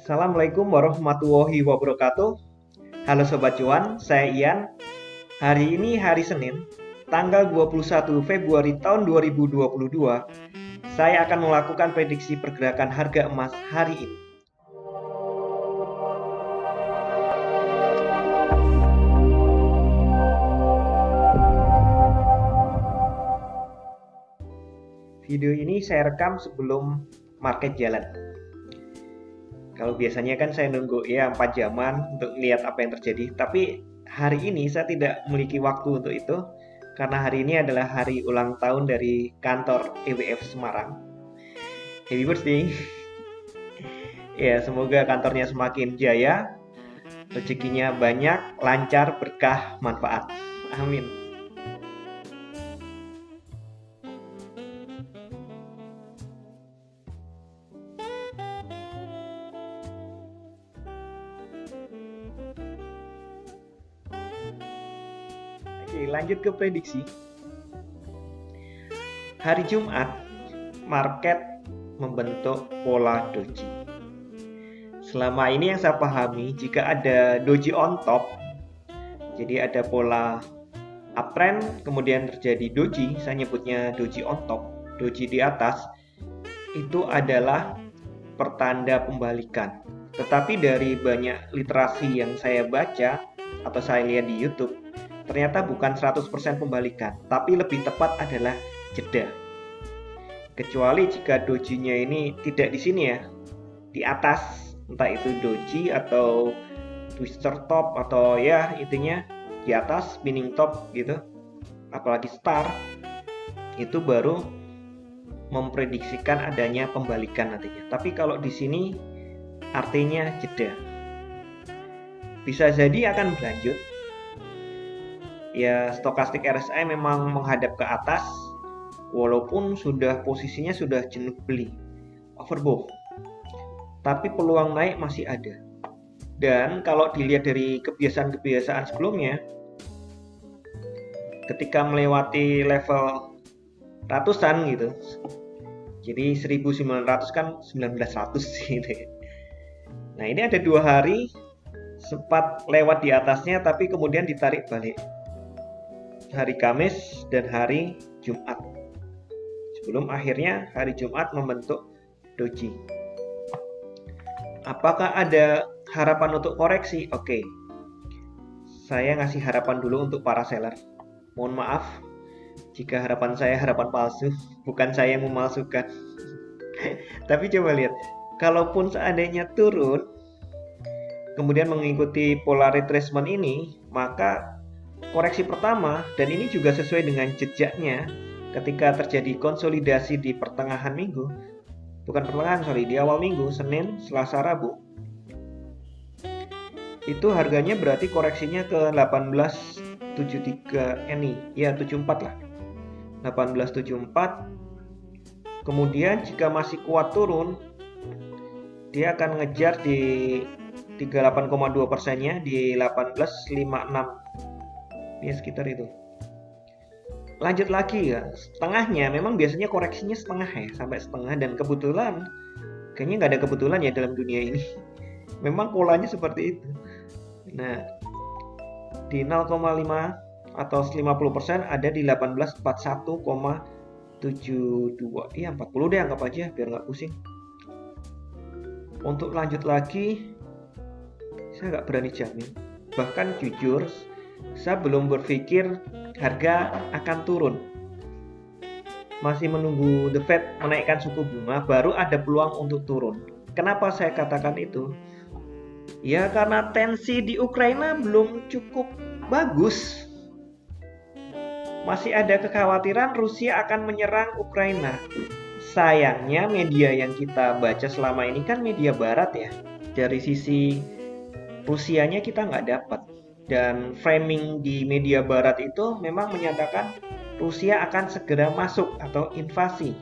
Assalamualaikum warahmatullahi wabarakatuh. Halo Sobat Cuan, saya Ian. Hari ini hari Senin, tanggal 21 Februari tahun 2022. Saya akan melakukan prediksi pergerakan harga emas hari ini. Video ini saya rekam sebelum market jalan. Kalau biasanya kan saya nunggu 4 jaman untuk lihat apa yang terjadi. Tapi hari ini saya tidak memiliki waktu untuk itu. Karena hari ini adalah hari ulang tahun dari kantor EWF Semarang. Happy birthday. Ya, semoga kantornya semakin jaya. Rezekinya banyak, lancar, berkah, manfaat. Amin. Oke, lanjut ke prediksi. Hari Jumat, market membentuk pola doji. Selama ini yang saya pahami, jika ada doji on top, jadi ada pola uptrend, kemudian terjadi doji, saya nyebutnya doji on top, doji di atas, itu adalah pertanda pembalikan. Tetapi dari banyak literasi yang saya baca atau saya lihat di YouTube, ternyata bukan 100% pembalikan, tapi lebih tepat adalah jeda. Kecuali jika dojinya ini tidak di sini ya, di atas, entah itu doji atau twister top atau ya intinya di atas spinning top gitu, apalagi star, itu baru memprediksikan adanya pembalikan nantinya. Tapi kalau di sini artinya jeda. Bisa jadi akan berlanjut. Ya, stokastik RSI memang menghadap ke atas walaupun posisinya sudah jenuh beli, overbought. Tapi peluang naik masih ada. Dan kalau dilihat dari kebiasaan-kebiasaan sebelumnya, ketika melewati level ratusan gitu, jadi 1900 kan 1900 gitu ya. Nah, ini ada 2 hari sempat lewat di atasnya tapi kemudian ditarik balik. Hari Kamis dan hari Jumat. Sebelum akhirnya hari Jumat membentuk doji. Apakah ada harapan untuk koreksi? Oke. Saya ngasih harapan dulu untuk para seller. Mohon maaf jika harapan saya harapan palsu, bukan saya yang memalsukan. Tapi coba lihat, kalaupun seandainya turun, kemudian mengikuti pola retracement ini, maka koreksi pertama, dan ini juga sesuai dengan jejaknya, ketika terjadi konsolidasi di pertengahan minggu, di awal minggu, Senin, Selasa, Rabu, itu harganya berarti koreksinya ke 1873 ini, ya 74 lah, 1874. Kemudian jika masih kuat turun, dia akan ngejar di 38,2%-nya di 1856. Ya sekitar itu. Lanjut lagi ya, setengahnya memang biasanya koreksinya setengah ya, sampai setengah, dan kebetulan kayaknya nggak ada kebetulan ya dalam dunia ini. Memang polanya seperti itu. Nah, di 0,5 atau 50% ada di 1841,72. Iya 40 deh anggap aja biar nggak pusing. Untuk lanjut lagi, saya nggak berani jamin. Bahkan jujur, saya belum berpikir harga akan turun. Masih menunggu The Fed menaikkan suku bunga, baru ada peluang untuk turun. Kenapa saya katakan itu? Ya karena tensi di Ukraina belum cukup bagus. Masih ada kekhawatiran Rusia akan menyerang Ukraina. Sayangnya media yang kita baca selama ini kan media barat ya. Dari sisi Rusianya kita nggak dapat. Dan framing di media barat itu memang menyatakan Rusia akan segera masuk atau invasi.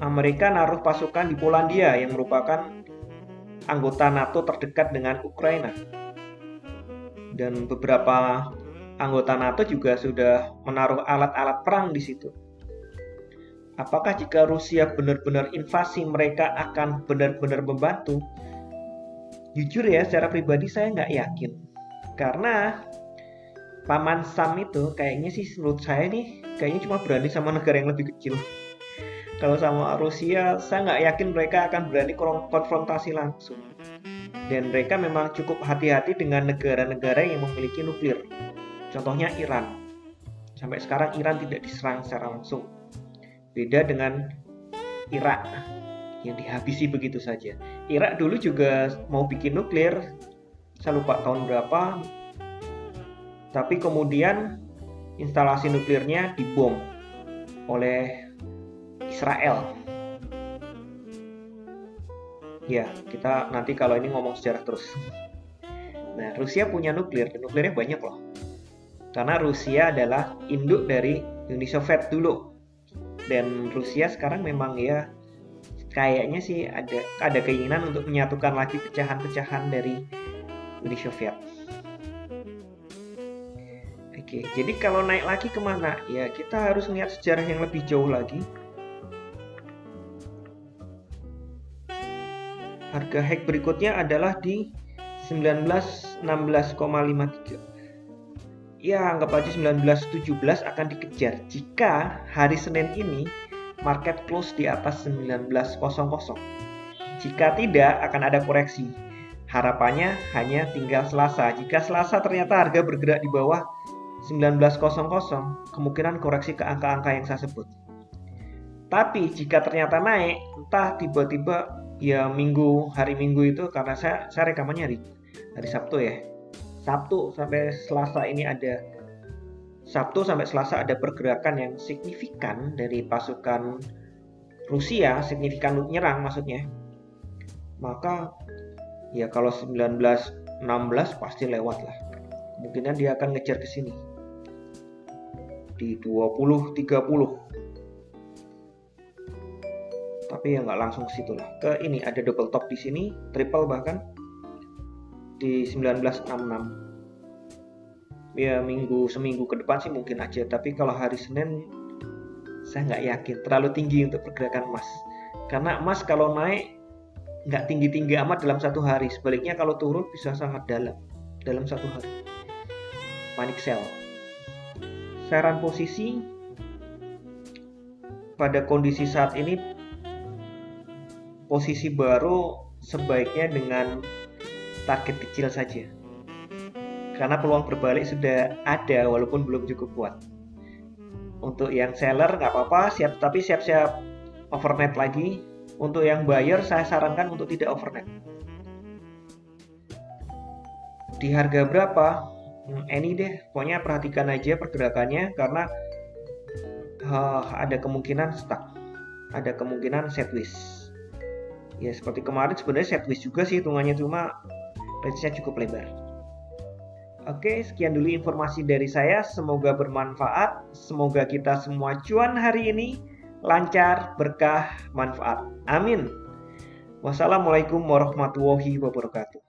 Amerika naruh pasukan di Polandia yang merupakan anggota NATO terdekat dengan Ukraina. Dan beberapa anggota NATO juga sudah menaruh alat-alat perang di situ. Apakah jika Rusia benar-benar invasi mereka akan benar-benar membantu? Jujur ya, secara pribadi saya nggak yakin. Karena Paman Sam itu kayaknya sih menurut saya nih, kayaknya cuma berani sama negara yang lebih kecil. Kalau sama Rusia, saya nggak yakin mereka akan berani konfrontasi langsung. Dan mereka memang cukup hati-hati dengan negara-negara yang memiliki nuklir. Contohnya Iran. Sampai sekarang Iran tidak diserang secara langsung. Beda dengan Irak yang dihabisi begitu saja. Irak dulu juga mau bikin nuklir, saya lupa tahun berapa, tapi kemudian instalasi nuklirnya dibom oleh Israel. Ya, kita nanti kalau ini ngomong sejarah terus. Nah, Rusia punya nuklir, dan nuklirnya banyak loh. Karena Rusia adalah induk dari Uni Soviet dulu. Dan Rusia sekarang memang ya kayaknya sih ada keinginan untuk menyatukan lagi pecahan-pecahan dari Uni Soviet. Oke, jadi kalau naik lagi kemana? Ya kita harus lihat sejarah yang lebih jauh lagi. Harga hack berikutnya adalah di 1916,53. Ya, anggap aja 1917 akan dikejar jika hari Senin ini market close di atas 1900. Jika tidak, akan ada koreksi. Harapannya hanya tinggal Selasa. Jika Selasa ternyata harga bergerak di bawah 1900, kemungkinan koreksi ke angka-angka yang saya sebut. Tapi jika ternyata naik, entah tiba-tiba ya hari Minggu itu, karena saya rekamannya hari Sabtu ya. Sabtu sampai Selasa ada pergerakan yang signifikan dari pasukan Rusia, signifikan nyerang maksudnya. Maka ya kalau 1916 pasti lewat lah. Kemungkinan dia akan ngejar ke sini di 20-30. Tapi ya nggak langsung ke situ lah. Ke ini ada double top di sini, triple bahkan di 1966. Ya seminggu ke depan sih mungkin aja, tapi kalau hari Senin saya nggak yakin, terlalu tinggi untuk pergerakan emas. Karena emas kalau naik nggak tinggi-tinggi amat dalam satu hari, sebaliknya kalau turun bisa sangat dalam satu hari. Panic sell. Saran posisi pada kondisi saat ini, posisi baru sebaiknya dengan target kecil saja, karena peluang berbalik sudah ada walaupun belum cukup kuat. Untuk yang seller nggak apa-apa, tapi siap-siap overnet lagi. Untuk yang buyer saya sarankan untuk tidak overnet. Di harga berapa? Ini deh, pokoknya perhatikan aja pergerakannya, karena ada kemungkinan stuck, ada kemungkinan sideways. Ya seperti kemarin sebenarnya sideways juga sih hitungannya, cuma range-nya cukup lebar. Oke, sekian dulu informasi dari saya. Semoga bermanfaat. Semoga kita semua cuan hari ini lancar, berkah, manfaat. Amin. Wassalamualaikum warahmatullahi wabarakatuh.